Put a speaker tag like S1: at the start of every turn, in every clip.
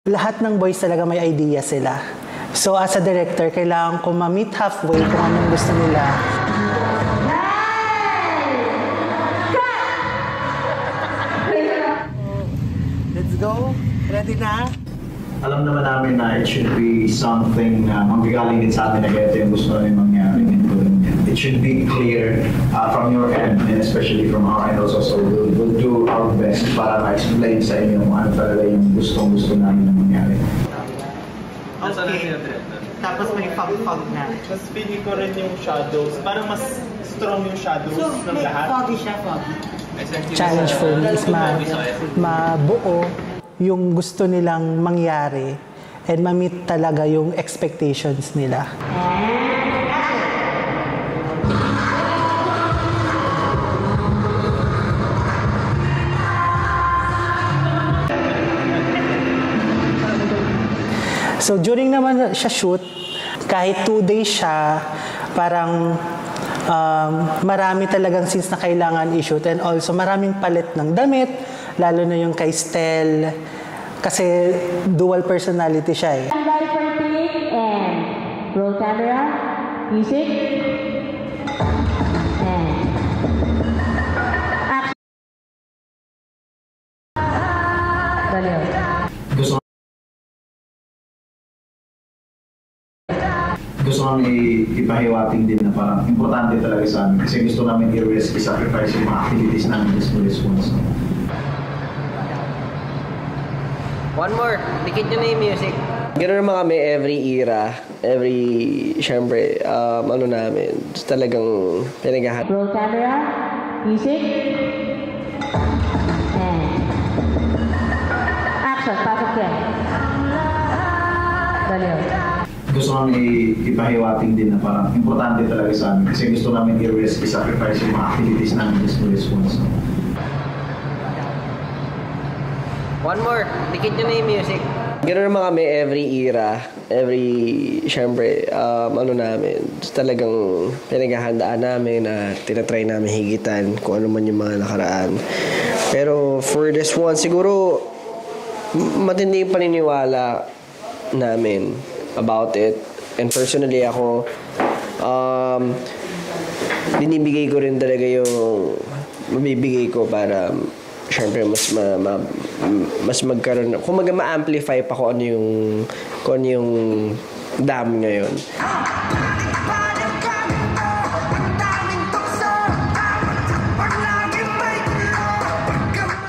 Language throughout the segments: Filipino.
S1: Lahat ng boys talaga may idea sila. So as a director, kailangan ko ma-meet halfway kung anong gusto nila. Let's go. Ready na?
S2: Alam naman namin na it should be something na manggagaling din sa atin na ganito yung gusto namin mangyari. It should be clear from your end and especially from our end also. So we'll do our best para ma-explain sa inyo kung ano talaga yung gustong-gusto namin na mangyari.
S1: Okay. Tapos may fog-fog na.
S3: Mas feeling ko rin yung shadows. Parang mas strong yung shadows ng lahat.
S4: Foggy siya, foggy.
S1: Challenge for me is mabuo yung gusto nilang mangyari and ma-meet talaga yung expectations nila. So during naman siya shoot, kahit 2 days siya, parang marami talagang scenes na kailangan i-shoot and also maraming palit ng damit, lalo na yung kay Stel, kasi dual personality siya eh.
S4: Standby for take and roll camera, music, and action. Baliw.
S2: Gusto namin ipahiwating din na parang importante talaga sa amin kasi gusto namin i-risk, i-sacrifice yung mga activities namin just for this one. So.
S5: One more, dikit nyo na yung music. Ganoon naman kami every era, syempre, ano namin, talagang pinagahan.
S4: Roll camera, music, and action. Pasok yan. Baliw.
S2: Gusto namin ipahiwating din na parang importante talaga sa amin kasi gusto namin i-risk, i-sacrifice yung mga activities namin just for this one. So.
S5: One more, dikit nyo na yung music. Ganoon naman kami every era, syempre, ano namin, talagang pinaghahandaan namin na tinatry namin higitan kung ano man yung mga nakaraan. Pero for this one, siguro matindi yung paniniwala namin about it. And personally ako, binibigay ko rin talaga yung mabibigay ko para syempre mas magkaroon, kung ma-amplify pa kung ano yung dam ngayon.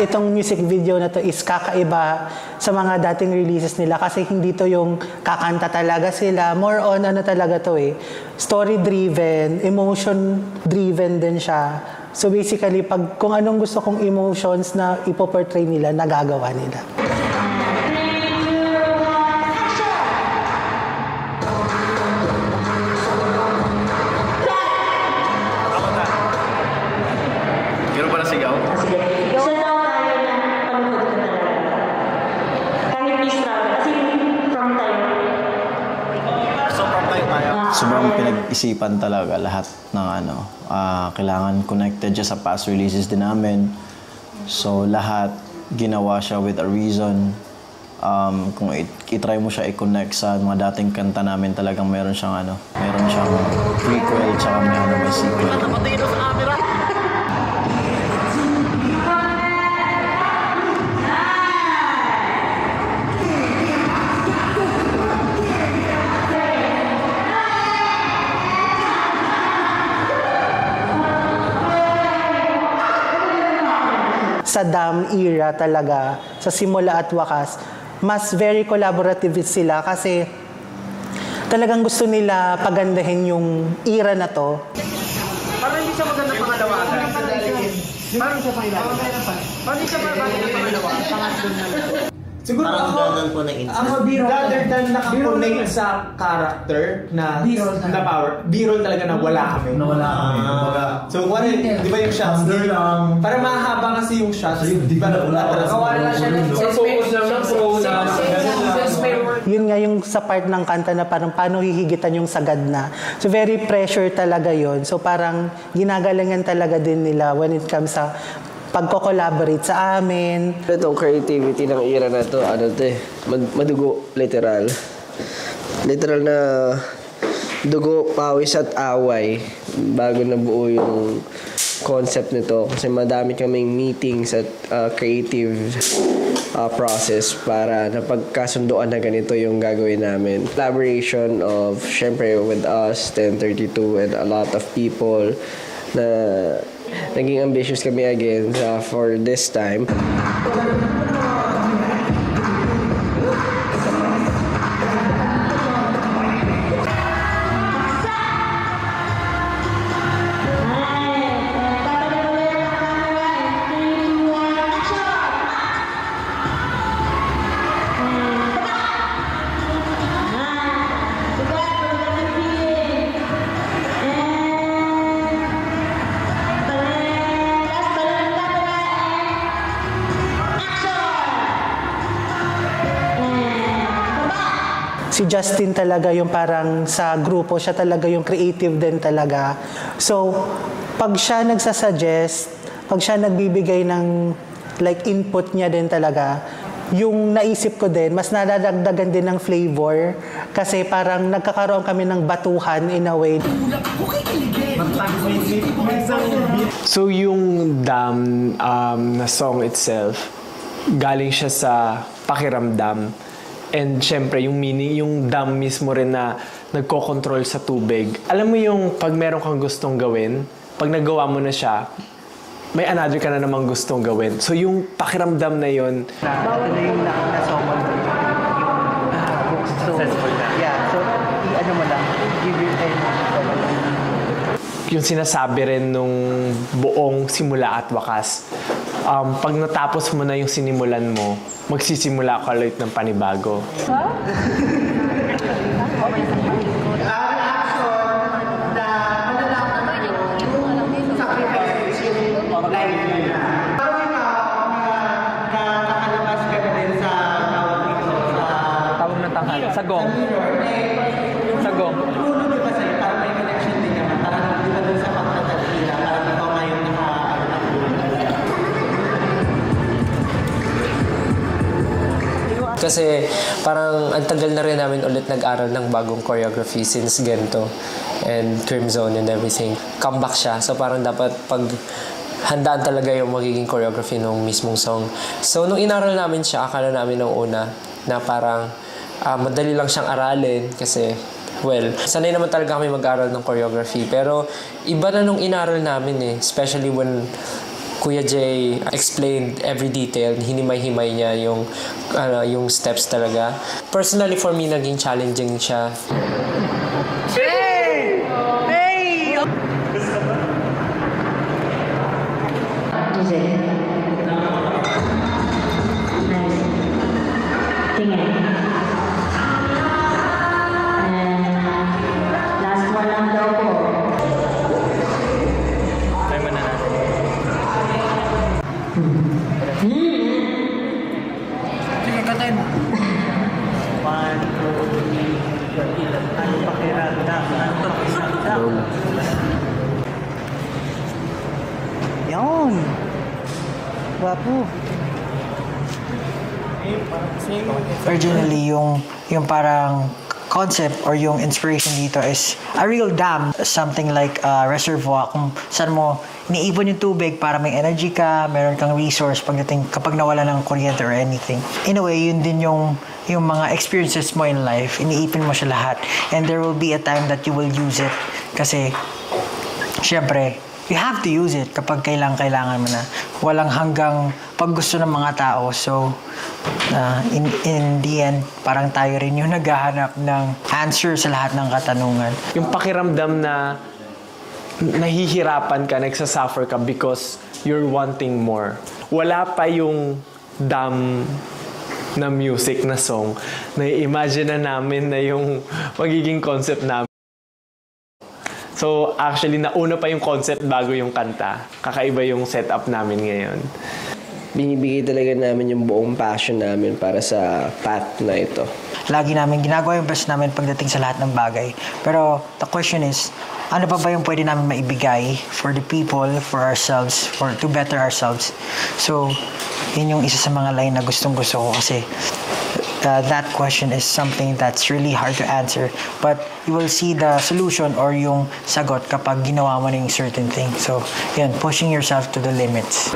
S1: Itong music video na to is kakaiba sa mga dating releases nila kasi hindi to yung kakanta talaga sila. More on ano talaga to eh. Story-driven, emotion-driven din siya. So basically, kung anong gusto kong emotions na ipoportray nila, nagagawa nila.
S2: Gano'n pa na sigaw?
S6: Sobrang pinag-isipan talaga lahat ng kailangan connected siya sa past releases din namin. So lahat ginawa siya with a reason. Kung i-try mo siya i-connect sa mga dating kanta namin, talagang meron siyang prequel tsaka may sequel.
S1: Sa Dam era talaga, sa simula at wakas, mas very collaborative sila kasi talagang gusto nila pagandahin yung era na to.
S3: Parang hindi siya maganda pangalawagan. Parang siya pangalawagan. Parang hindi siya pangalawagan. Siguro ako rather than nakakonect sa character na power, B-roll talaga na wala kami. So, di ba yung shots? Para mahaba kasi yung shots. Di ba wala?
S4: Kawala siya ng
S1: Yun nga yung sa part ng kanta na parang paano hihigitan yung sagad na. So very pressure talaga yon. So parang ginagalingan talaga din nila when it comes sa pagko-collaborate sa amin.
S5: Itong creativity ng era na to, madugo, literal. Literal na dugo, pawis at away bago nabuo yung concept nito. Kasi madami kaming meetings at creative process para napagkasunduan na ganito yung gagawin namin. Collaboration of, syempre, with us, 1032, and a lot of people na naging ambitious kami again for this time.
S1: Si Justin talaga yung parang sa grupo, siya talaga yung creative din talaga. So, pag siya nagsasuggest, pag siya nagbibigay ng like input niya din talaga, yung naisip ko din, mas nadadagdagan din ng flavor kasi parang nagkakaroon kami ng batuhan in a way.
S7: So yung Dam na song itself, galing siya sa pakiramdam. And syempre, yung meaning, yung dam mismo rin na nagko-control sa tubig. Alam mo yung pag meron kang gustong gawin, pag nagawa mo na siya, may another ka na namang gustong gawin. So yung pakiramdam na yun...
S1: Ito na yung na-somon ko. Successful na. Yeah, so i-ano mo lang, give your time.
S7: Yung sinasabi rin nung buong simula at wakas. Pag natapos mo na yung sinimulan mo, magsisimula ka ulit ng panibago.
S3: Sagong. Sagong.
S8: Kasi parang ang tagal na rin namin ulit nag-aral ng bagong choreography since Gento and Crimson and everything. Comeback siya. So parang dapat pag handaan talaga yung magiging choreography ng mismong song. So nung inaral namin siya, akala namin nung una na parang madali lang siyang aralin kasi well, sanay naman talaga kami mag-aral ng choreography. Pero iba na nung inaral namin eh. Especially when Kuya Jay explained every detail, hinimay-himay niya yung steps talaga. Personally, for me, naging challenging siya.
S1: Hey! Hey!
S4: Tingin. Last one lang daw po.
S1: Sige, katin. 1, 2, 3, 4. Ano pakiramdam? Ano pakiramdam? Yun. Wapo.
S9: Originally, yung parang concept or yung inspiration dito is a real dam, something like a reservoir kung saan mo iniipon yung tubig para may energy ka, meron kang resource pagdating kapag nawala ng kuryente or anything. In a way, yun din yung mga experiences mo in life, iniipin mo siya lahat. And there will be a time that you will use it kasi syempre, you have to use it kapag kailangan mo na. Walang hanggang pag gusto ng mga tao. So, in the end, parang tayo rin yung naghahanap ng answer sa lahat ng katanungan.
S7: Yung pakiramdam na nahihirapan ka, nagsasuffer ka because you're wanting more. Wala pa yung Dam na music na song. Na-imagine na namin na yung magiging concept namin. So, actually, nauna pa yung concept bago yung kanta. Kakaiba yung setup namin ngayon.
S5: binibigay talaga namin yung buong passion namin para sa path na ito.
S9: Lagi namin ginagawa yung best namin pagdating sa lahat ng bagay. Pero the question is, ano pa ba yung pwede namin maibigay for the people, for ourselves, for to better ourselves? So, yun yung isa sa mga line na gustong-gusto ko kasi that question is something that's really hard to answer. But you will see the solution or yung sagot kapag ginawa mo na yung certain thing. So, yun, pushing yourself to the limits.